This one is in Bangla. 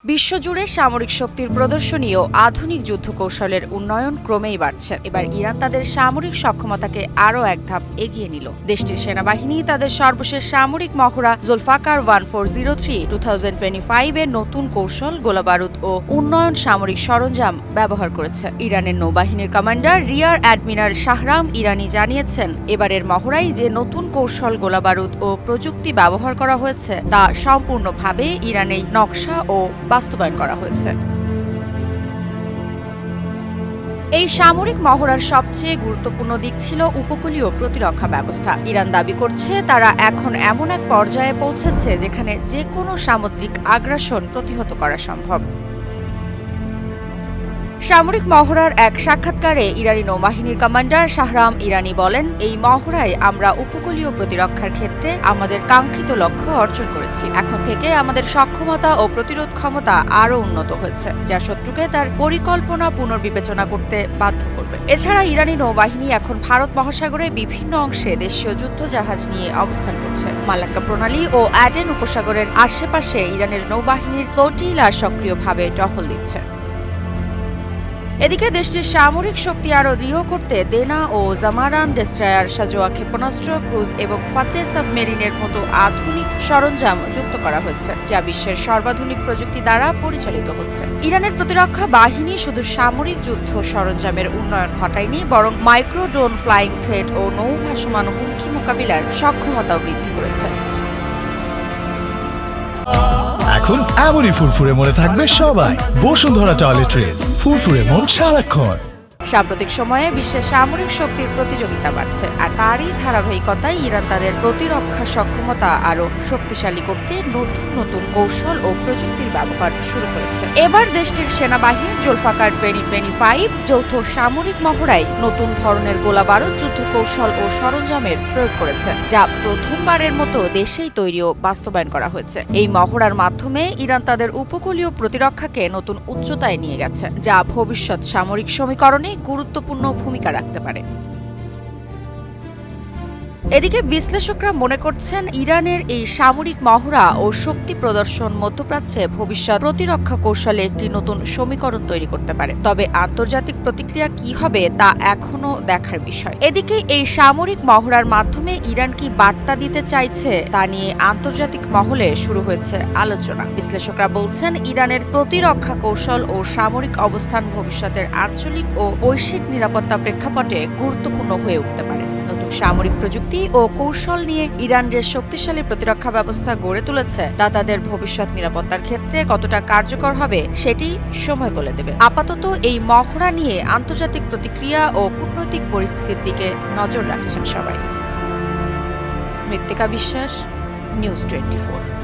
বিশ্বজুড়ে সামরিক শক্তির প্রদর্শনী ও আধুনিক যুদ্ধকৌশলের উন্নয়ন ক্রমেই বাড়ছে। এবার ইরান তাদের সামরিক সক্ষমতাকে আরও এক ধাপ এগিয়ে নিল। দেশটির সেনাবাহিনী তাদের সর্বশেষ সামরিক মহড়া জুলফাকার 1403 2025 এর নতুন কৌশল, গোলাবারুদ ও উন্নয়ন সামরিক সরঞ্জাম ব্যবহার করেছে। ইরানের নৌবাহিনীর কমান্ডার রিয়ার অ্যাডমিরাল শাহরাম ইরানি জানিয়েছেন, এবারের মহড়ায় যে নতুন কৌশল, গোলাবারুদ ও প্রযুক্তি ব্যবহার করা হয়েছে তা সম্পূর্ণভাবে ইরানেই নকশা ও বাস্তবায়ন করা হয়েছে। এই সামরিক মহড়ার সবচেয়ে গুরুত্বপূর্ণ দিক ছিল উপকূলীয় প্রতিরক্ষা ব্যবস্থা। ইরান দাবি করছে তারা এখন এমন এক পর্যায়ে পৌঁছেছে যেখানে যে কোনো সামুদ্রিক আগ্রাসন প্রতিহত করা সম্ভব। সামরিক মহড়ার এক সাক্ষাৎকারে ইরানি নৌবাহিনীর কমান্ডার শাহরাম ইরানি বলেন, এই মহড়ায় আমরা উপকূলীয় প্রতিরক্ষার ক্ষেত্রে আমাদের কাঙ্ক্ষিত লক্ষ্য অর্জন করেছি। এখন থেকে আমাদের সক্ষমতা ও প্রতিরোধ ক্ষমতা আরও উন্নত হয়েছে, যা শত্রুকে তার পরিকল্পনা পুনর্বিবেচনা করতে বাধ্য করবে। এছাড়া ইরানি নৌবাহিনী এখন ভারত মহাসাগরে বিভিন্ন অংশে দেশীয় যুদ্ধজাহাজ নিয়ে অবস্থান করছে। মালাক্কা প্রণালী ও অ্যাডেন উপসাগরের আশেপাশে ইরানের নৌবাহিনীর ফ্লোটিলা সক্রিয়ভাবে টহল দিচ্ছে। এদিকে দেশটির সামরিক শক্তি আরও দৃঢ় করতে দেনা ও জামারান ডেস্ট্রয়ার, সাজোয়া ক্ষেপণাস্ত্র, ক্রুজ এবং ফাতে সাবমেরিনের মতো আধুনিক সরঞ্জাম যুক্ত করা হয়েছে, যা বিশ্বের সর্বাধুনিক প্রযুক্তি দ্বারা পরিচালিত হচ্ছে। ইরানের প্রতিরক্ষা বাহিনী শুধু সামরিক যুদ্ধ সরঞ্জামের উন্নয়ন ঘটায়নি, বরং মাইক্রো ড্রোন, ফ্লাইং থ্রেড ও নৌ ভাসমান হুমকি মোকাবিলার সক্ষমতাও বৃদ্ধি করেছে। এখন এমনই ফুরফুরে মনে থাকবে সবাই। বসুন্ধরা টয়লেট্রিজ, ফুরফুরে মন সারাক্ষণ। সাম্প্রতিক সময়ে বিশ্বের সামরিক শক্তির প্রতিযোগিতা বাড়ছে, আর তারই ধারাবাহিকতায় ইরান তাদের প্রতিরক্ষা সক্ষমতা আরও শক্তিশালী করতে নতুন নতুন কৌশল ও প্রযুক্তির ব্যবহার শুরু করেছে। এবার দেশটির সেনাবাহিনী জুলফাকার 2025 যৌথ সামরিক মহড়ায় নতুন ধরনের গোলাবারুদ, যুদ্ধ কৌশল ও সরঞ্জামের প্রয়োগ করেছে, যা প্রথমবারের মতো দেশেই তৈরি ও বাস্তবায়ন করা হয়েছে। এই মহড়ার মাধ্যমে ইরান তাদের উপকূলীয় প্রতিরক্ষাকে নতুন উচ্চতায় নিয়ে গেছে, যা ভবিষ্যৎ সামরিক সমীকরণে গুরুত্বপূর্ণ ভূমিকা রাখতে পারে। এদিকে বিশ্লেষকরা মনে করছেন, ইরানের এই সামরিক মহড়া ও শক্তি প্রদর্শন মধ্যপ্রাচ্যে ভবিষ্যৎ প্রতিরক্ষা কৌশলে একটি নতুন সমীকরণ তৈরি করতে পারে। তবে আন্তর্জাতিক প্রতিক্রিয়া কি হবে তা এখনও দেখার বিষয়। এদিকে এই সামরিক মহড়ার মাধ্যমে ইরান কি বার্তা দিতে চাইছে তা নিয়ে আন্তর্জাতিক মহলে শুরু হয়েছে আলোচনা। বিশ্লেষকরা বলছেন, ইরানের প্রতিরক্ষা কৌশল ও সামরিক অবস্থান ভবিষ্যতের আঞ্চলিক ও বৈশ্বিক নিরাপত্তা প্রেক্ষাপটে গুরুত্বপূর্ণ হয়ে উঠতে পারে। নতুন সামরিক প্রযুক্তি ও কৌশল নিয়ে ইরান যে শক্তিশালী প্রতিরক্ষা ব্যবস্থা গড়ে তুলেছে তা তাদের ভবিষ্যৎ নিরাপত্তার ক্ষেত্রে কতটা কার্যকর হবে সেটি সময় বলে দেবে। আপাতত এই মহড়া নিয়ে আন্তর্জাতিক প্রতিক্রিয়া ও কূটনৈতিক পরিস্থিতির দিকে নজর রাখছেন সবাই। মৃত্তিকা বিশ্বাস, নিউজ 24।